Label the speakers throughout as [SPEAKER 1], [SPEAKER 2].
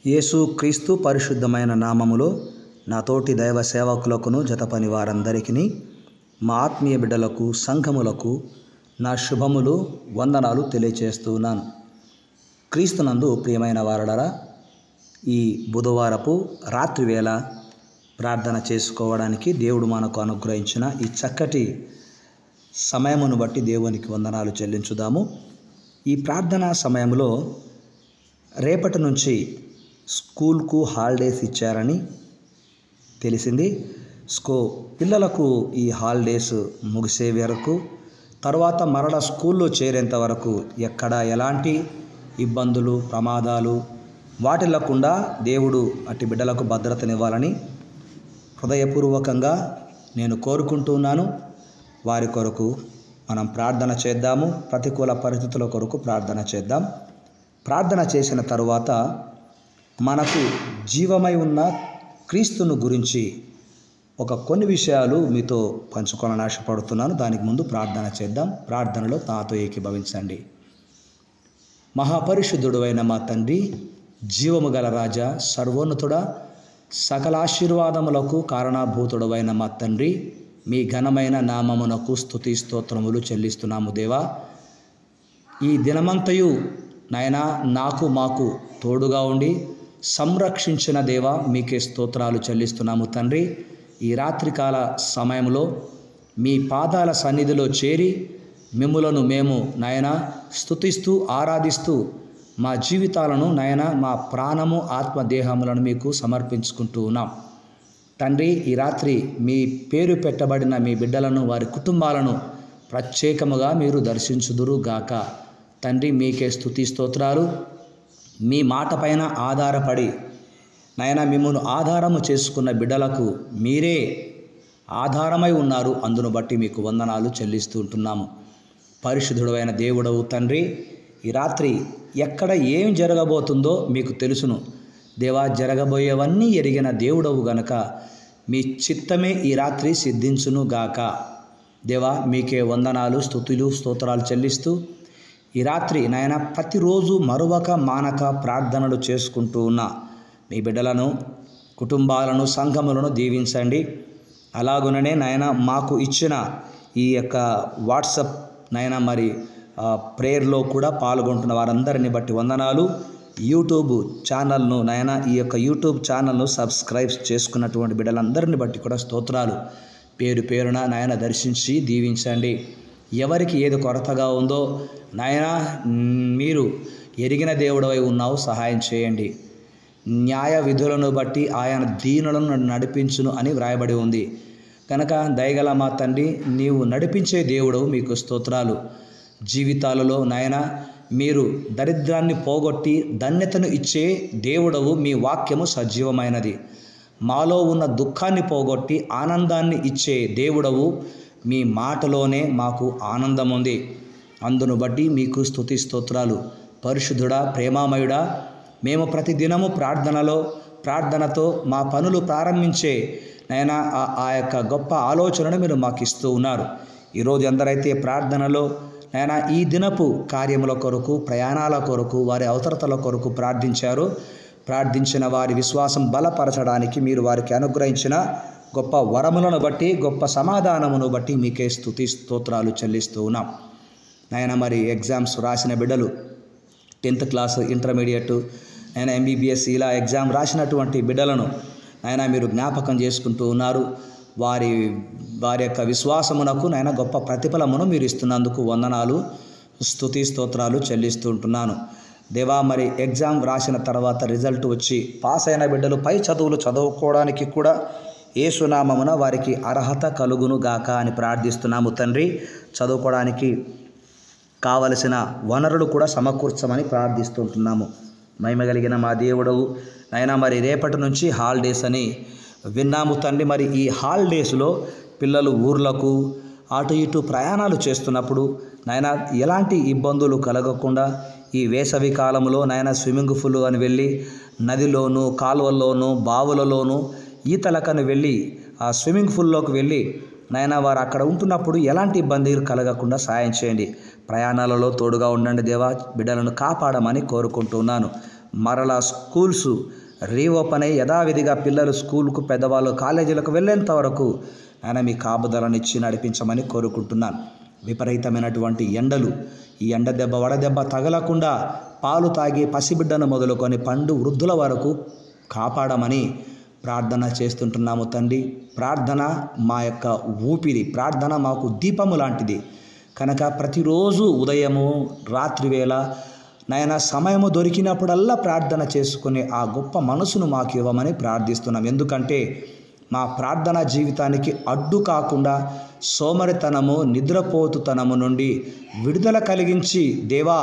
[SPEAKER 1] యేసు క్రీస్తు పరిశుద్ధమైన నామములో నా తోటి దైవ సేవకులకును జతపని వారందరికీ మా ఆత్మీయ బిడ్డలకు సంఘములకు నా శుభములు వందనాలు తెలియచేస్తున్నాను. క్రీస్తునందు ప్రియమైన వారలారా, ఈ బుధవారపు రాత్రి వేళ ప్రార్థన చేసుకోవడానికి దేవుడు మనకు అనుగ్రహించిన ఈ చక్కటి సమయమును బట్టి దేవునికి వందనాలు చెల్లించుదాము. ఈ ప్రార్థనా సమయంలో రేపటి నుంచి స్కూల్కు హాలిడేస్ ఇచ్చారని తెలిసింది. పిల్లలకు ఈ హాలిడేస్ ముగిసే వరకు, తర్వాత మరల స్కూల్లో చేరేంత వరకు ఎక్కడ ఎలాంటి ఇబ్బందులు ప్రమాదాలు వాటిల్లకుండా దేవుడు అట్టి బిడ్డలకు భద్రతనివ్వాలని హృదయపూర్వకంగా నేను కోరుకుంటున్నాను. వారి కొరకు మనం ప్రార్థన చేద్దాము. ప్రతికూల పరిస్థితుల కొరకు ప్రార్థన చేద్దాం. ప్రార్థన చేసిన తరువాత మనకు జీవమై ఉన్న క్రీస్తును గురించి కొన్ని విషయాలు మీతో పంచుకోవాలని ఆశపడుతున్నాను. దానికి ముందు ప్రార్థన చేద్దాం. ప్రార్థనలో నాతో ఏకీభవించండి. మహాపరిశుద్ధుడు అయిన మా తండ్రి, జీవము గల రాజా, సర్వోన్నతుడా, సకల ఆశీర్వాదములకు కారణభూతుడవైన మా తండ్రి, మీ ఘనమైన నామమునకు స్తుతి స్తోత్రములు చెల్లిస్తున్నాము దేవా. ఈ దినమంతయు నాయనా మాకు తోడుగా ఉండి సంరక్షించిన దేవా, మీకే స్తోత్రాలు చెల్లిస్తున్నాము తండ్రి. ఈ రాత్రికాల సమయంలో మీ పాదాల సన్నిధిలో చేరి మిమ్ములను మేము నాయనా స్తుతిస్తూ ఆరాధిస్తూ మా జీవితాలను నాయనా మా ప్రాణము ఆత్మదేహములను మీకు సమర్పించుకుంటూ ఉన్నాం తండ్రి. ఈ రాత్రి మీ పేరు పెట్టబడిన మీ బిడ్డలను, వారి కుటుంబాలను ప్రత్యేకముగా మీరు దర్శించుదురు గాక తండ్రి. మీకే స్తుతి స్తోత్రాలు. మీ మాట పైన ఆధారపడి నాయనా మిమ్మును ఆధారము చేసుకున్న బిడ్డలకు మీరే ఆధారమై ఉన్నారు. అందును బట్టి మీకు వందనాలు చెల్లిస్తూ ఉంటున్నాము. పరిశుద్ధుడైన దేవుడవు తండ్రి, ఈ రాత్రి ఎక్కడ ఏం జరగబోతుందో మీకు తెలుసును దేవా. జరగబోయేవన్నీ ఎరిగిన దేవుడవు గనక మీ చిత్తమే ఈ రాత్రి సిద్ధించును గాక దేవా. మీకే వందనాలు, స్తుతులు, స్తోత్రాలు చెల్లిస్తూ ఈ రాత్రి నాయన ప్రతిరోజు మరువక మానక ప్రార్థనలు చేసుకుంటూ ఉన్న మీ బిడ్డలను, కుటుంబాలను, సంఘములను దీవించండి. అలాగుననే నాయన మాకు ఇచ్చిన ఈ యొక్క వాట్సాప్ నాయన మరి ప్రేయర్లో కూడా పాల్గొంటున్న వారందరిని బట్టి వందనాలు. యూట్యూబ్ ఛానల్ను నాయన ఈ యొక్క యూట్యూబ్ ఛానల్ను సబ్స్క్రైబ్ చేసుకున్నటువంటి బిడ్డలందరిని బట్టి కూడా స్తోత్రాలు. పేరు పేరున నాయన దర్శించి దీవించండి. ఎవరికి ఏది కొరతగా ఉందో నాయన మీరు ఎరిగిన దేవుడవై ఉన్నావు, సహాయం చేయండి. న్యాయ విధులను బట్టి ఆయన దీనులను నడిపించును అని వ్రాయబడి ఉంది కనుక దయగల మా తండ్రి, నీవు నడిపించే దేవుడవు, మీకు స్తోత్రాలు. జీవితాలలో నాయన మీరు దరిద్రాన్ని పోగొట్టి ధన్యతను ఇచ్చే దేవుడవు. మీ వాక్యము సజీవమైనది. మాలో ఉన్న దుఃఖాన్ని పోగొట్టి ఆనందాన్ని ఇచ్చే దేవుడవు. మీ మాటలోనే మాకు ఆనందం ఉంది. అందును బట్టి మీకు స్తుతి స్తోత్రాలు. పరిశుద్ధుడా, ప్రేమామయుడా, మేము ప్రతి దినము ప్రార్థనతో మా పనులు ప్రారంభించే నైనా ఆ యొక్క గొప్ప ఆలోచనను మీరు మాకు ఇస్తూ ఉన్నారు. ఈరోజు ఎందరైతే ప్రార్థనలో నైనా ఈ దినపు కార్యముల కొరకు, ప్రయాణాల కొరకు, వారి అవసరతల కొరకు ప్రార్థించిన వారి విశ్వాసం బలపరచడానికి మీరు వారికి అనుగ్రహించిన గొప్ప వరములను బట్టి, గొప్ప సమాధానమును బట్టి మీకే స్తుతి స్తోత్రాలు చెల్లిస్తూ ఉన్నాం నాయన. మరి ఎగ్జామ్స్ రాసిన బిడ్డలు, 10th క్లాస్, ఇంటర్మీడియట్, ఆయన MBBS ఇలా ఎగ్జామ్ రాసినటువంటి బిడ్డలను నాయన మీరు జ్ఞాపకం చేసుకుంటూ ఉన్నారు. వారి యొక్క విశ్వాసమునకు నాయన గొప్ప ప్రతిఫలమును మీరు ఇస్తున్నందుకు వందనాలు, స్తుతి స్తోత్రాలు చెల్లిస్తూ ఉంటున్నాను దేవా. మరి ఎగ్జామ్ రాసిన తర్వాత రిజల్ట్ వచ్చి పాస్ అయిన బిడ్డలు పై చదువులు చదువుకోవడానికి కూడా యేసునామమున వారికి అర్హత కలుగును గాక అని ప్రార్థిస్తున్నాము తండ్రి. చదువుకోవడానికి కావలసిన వనరులు కూడా సమకూర్చమని ప్రార్థిస్తుంటున్నాము. మహిమగలిగిన మా దేవుడవు నాయనా, మరి రేపటి నుంచి హాలిడేస్ అని విన్నాము తండ్రి. మరి ఈ హాలిడేస్లో పిల్లలు ఊర్లకు అటు ఇటు ప్రయాణాలు చేస్తున్నప్పుడు నాయన ఎలాంటి ఇబ్బందులు కలగకుండా ఈ వేసవి కాలంలో నాయన స్విమ్మింగ్ పూల్ అని వెళ్ళి నదిలోను, కాలువల్లోనూ, బావులలోనూ ఈతలకని వెళ్ళి ఆ స్విమ్మింగ్ పూల్లోకి వెళ్ళి నాయన వారు అక్కడ ఉంటున్నప్పుడు ఎలాంటి ఇబ్బందులు కలగకుండా సాయం చేయండి. ప్రయాణాలలో తోడుగా ఉండండి దేవా. బిడ్డలను కాపాడమని కోరుకుంటున్నాను. మరలా స్కూల్స్ రీఓపెన్ అయ్యి యథావిధిగా పిల్లలు స్కూల్కు, పెద్దవాళ్ళు కాలేజీలకు వెళ్ళేంత వరకు ఆయన మీ కాపుదలనిచ్చి నడిపించమని కోరుకుంటున్నాను. విపరీతమైనటువంటి ఎండలు, ఈ ఎండ దెబ్బ వడదెబ్బ తగలకుండా పాలు తాగి పసిబిడ్డను మొదలుకొని పండు వృద్ధుల వరకు కాపాడమని ప్రార్థన చేస్తుంటున్నాము తండ్రి. ప్రార్థన మా యొక్క ఊపిరి, ప్రార్థన మాకు దీపము లాంటిది కనుక ప్రతిరోజు ఉదయము రాత్రి వేళ నాయన సమయము దొరికినప్పుడల్లా ప్రార్థన చేసుకునే ఆ గొప్ప మనసును మాకు ఇవ్వమని ప్రార్థిస్తున్నాం. ఎందుకంటే మా ప్రార్థనా జీవితానికి అడ్డు కాకుండా సోమరితనము, నిద్రపోతుతనము నుండి విడుదల కలిగించి దేవా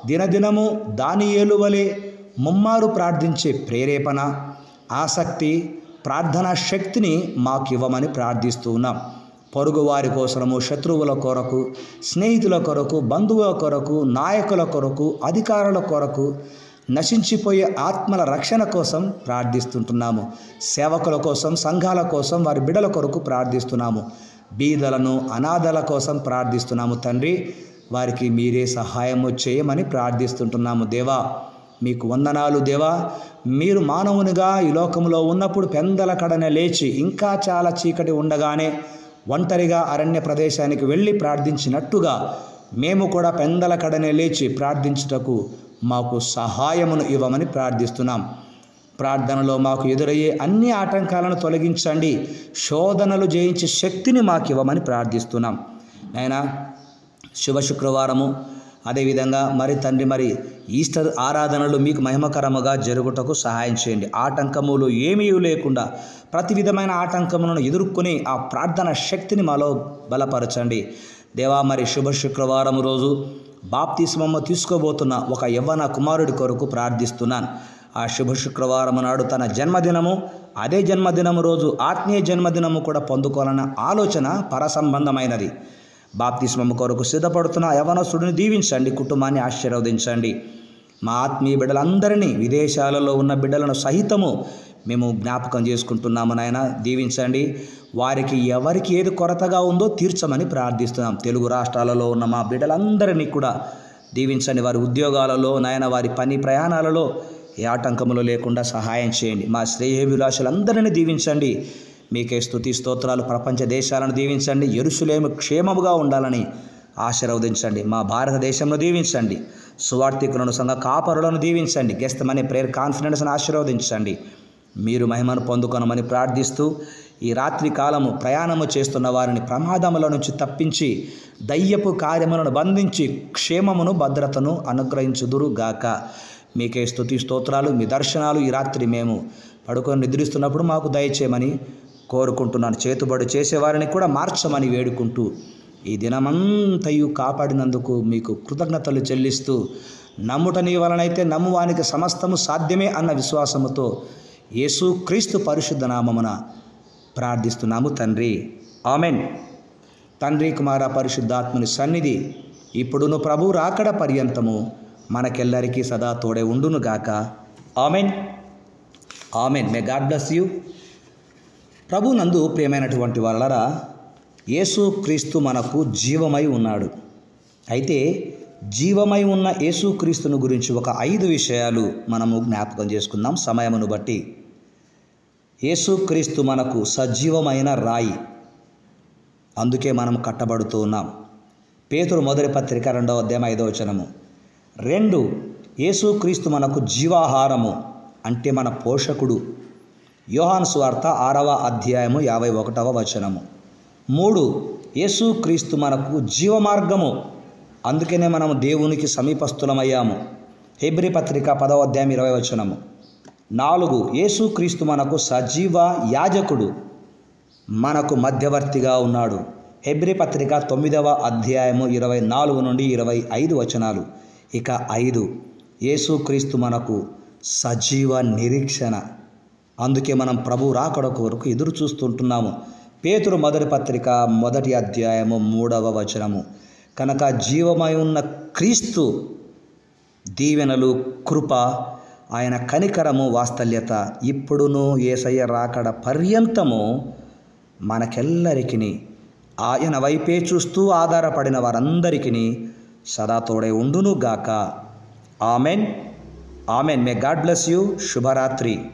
[SPEAKER 1] దినదినము దానియేలు వలె ముమ్మారు ప్రార్థించే ప్రేరేపణ, ఆసక్తి, ప్రార్థనా శక్తిని మాకు ఇవ్వమని ప్రార్థిస్తూ ఉన్నాం. పొరుగు వారి కోసము, శత్రువుల కొరకు, స్నేహితుల కొరకు, బంధువుల కొరకు, నాయకుల కొరకు, అధికారుల కొరకు, నశించిపోయే ఆత్మల రక్షణ కోసం ప్రార్థిస్తుంటున్నాము. సేవకుల కోసం, సంఘాల కోసం, వారి బిడ్డల కొరకు ప్రార్థిస్తున్నాము. బీదలను, అనాథల కోసం ప్రార్థిస్తున్నాము తండ్రి. వారికి మీరే సహాయము చేయమని ప్రార్థిస్తుంటున్నాము. దేవా మీకు వందనాలు దేవా. మీరు మానవునిగా ఈ లోకంలో ఉన్నప్పుడు పెందల కడనే లేచి ఇంకా చాలా చీకటి ఉండగానే ఒంటరిగా అరణ్య ప్రదేశానికి వెళ్ళి ప్రార్థించినట్టుగా మేము కూడా పెందల కడనే లేచి ప్రార్థించుటకు మాకు సహాయమును ఇవ్వమని ప్రార్థిస్తున్నాం. ప్రార్థనలో మాకు ఎదురయ్యే అన్ని ఆటంకాలను తొలగించండి, శోధనలు జయించే శక్తిని మాకు ఇవ్వమని ప్రార్థిస్తున్నాం. అయినా శుభ శుక్రవారము అదేవిధంగా మరి తండ్రి మరి ఈస్టర్ ఆరాధనలు మీకు మహిమకరముగా జరుగుటకు సహాయం చేయండి. ఆటంకములు ఏమీ లేకుండా ప్రతి విధమైన ఆటంకములను ఎదుర్కొని ఆ ప్రార్థన శక్తిని మాలో బలపరచండి దేవా. మరి శుభ శుక్రవారం రోజు బాప్తిస్మము తీసుకోబోతున్న ఒక యవ్వన కుమారుడి కొరకు ప్రార్థిస్తున్నాను. ఆ శుభ శుక్రవారం నాడు తన జన్మదినము, అదే జన్మదినము రోజు ఆత్మీయ జన్మదినము కూడా పొందుకోవాలన్న ఆలోచన పరసంబంధమైనది. బాప్తిస్మము కొరకు సిద్ధపడుతున్న యవనస్తుడిని దీవించండి, కుటుంబాన్ని ఆశీర్వదించండి. మా ఆత్మీయ బిడ్డలందరినీ, విదేశాలలో ఉన్న బిడ్డలను సహితము మేము జ్ఞాపకం చేసుకుంటున్నాము నాయన. దీవించండి. వారికి ఎవరికి ఏది కొరతగా ఉందో తీర్చమని ప్రార్థిస్తున్నాం. తెలుగు రాష్ట్రాలలో ఉన్న మా బిడ్డలందరినీ కూడా దీవించండి. వారి ఉద్యోగాలలో నాయన, వారి పని ప్రయాణాలలో ఏ ఆటంకములు లేకుండా సహాయం చేయండి. మా శ్రేయోభిలాషులందరినీ దీవించండి. మీకే స్తుతి స్తోత్రాలు. ప్రపంచ దేశాలను దీవించండి. యెరూషలేము క్షేమముగా ఉండాలని ఆశీర్వదించండి. మా భారతదేశంలో దీవించండి. సువార్థికులను, సంఘ కాపరులను దీవించండి. గెస్తమనే ప్రేయర్ కాన్ఫిడెన్స్ను ఆశీర్వదించండి. మీరు మహిమను పొందుకొనమని ప్రార్థిస్తూ ఈ రాత్రి కాలము ప్రయాణము చేస్తున్న వారిని ప్రమాదముల నుంచి తప్పించి దయ్యపు కార్యములను బంధించి క్షేమమును, భద్రతను అనుగ్రహించుదురు గాక. మీకే స్తుతి స్తోత్రాలు. మీ దర్శనాలు ఈ రాత్రి మేము పడుకొని నిద్రిస్తున్నప్పుడు మాకు దయచేయమని కోరుకుంటున్నాను. చేతుబడి చేసేవారిని కూడా మార్చమని వేడుకుంటూ ఈ దినమంతయు కాపాడినందుకు మీకు కృతజ్ఞతలు చెల్లిస్తూ, నమ్ముట నీ వలనైతే నమ్మువానికి సమస్తము సాధ్యమే అన్న విశ్వాసముతో యేసు క్రీస్తు పరిశుద్ధ నామమున ప్రార్థిస్తున్నాము తండ్రి. ఆమెన్. తండ్రి, కుమార, పరిశుద్ధాత్మని సన్నిధి ఇప్పుడును ప్రభు రాకడ పర్యంతము మనకెల్లరికీ సదా తోడే ఉండును గాక. Amen. Amen. May god bless you. ప్రభు నందు ప్రియమైనటువంటి వాళ్ళరా, యేసు క్రీస్తు మనకు జీవమై ఉన్నాడు. అయితే జీవమై ఉన్న యేసు క్రీస్తును గురించి ఒక 5 విషయాలు మనము జ్ఞాపకం చేసుకుందాం సమయమును బట్టి. యేసు క్రీస్తు మనకు సజీవమైన రాయి, అందుకే మనం కట్టబడుతూ ఉన్నాం. పేతురు మొదటి పత్రిక 2వ అధ్యాయం 5వ వచనము. 2, యేసు క్రీస్తు మనకు జీవాహారము, అంటే మన పోషకుడు. యోహాను సువార్త 6వ అధ్యాయము 51వ వచనము. 3, యేసు క్రీస్తు మనకు జీవమార్గము, అందుకనే మనము దేవునికి సమీపస్థులమయ్యాము. హెబ్రీ పత్రిక 10వ అధ్యాయం 20వ వచనము. 4, యేసు క్రీస్తు మనకు సజీవ యాజకుడు, మనకు మధ్యవర్తిగా ఉన్నాడు. హెబ్రీ పత్రిక 9వ అధ్యాయము 24 నుండి 25 వచనాలు. ఇక 5, యేసు క్రీస్తు మనకు సజీవ నిరీక్షణ, అందుకే మనం ప్రభు రాకడ కొరకు ఎదురు చూస్తుంటున్నాము. పేతురు మొదటి పత్రిక 1వ అధ్యాయము 3వ వచనము. కనుక జీవమై ఉన్న క్రీస్తు దీవెనలు, కృప, ఆయన కనికరము, వాత్సల్యత ఇప్పుడును యేసయ్య రాకడ పర్యంతము మనకెల్లరికీ, ఆయన వైపే చూస్తూ ఆధారపడిన వారందరికీ సదా తోడే ఉండును గాక. Amen. Amen. May god bless you. శుభరాత్రి.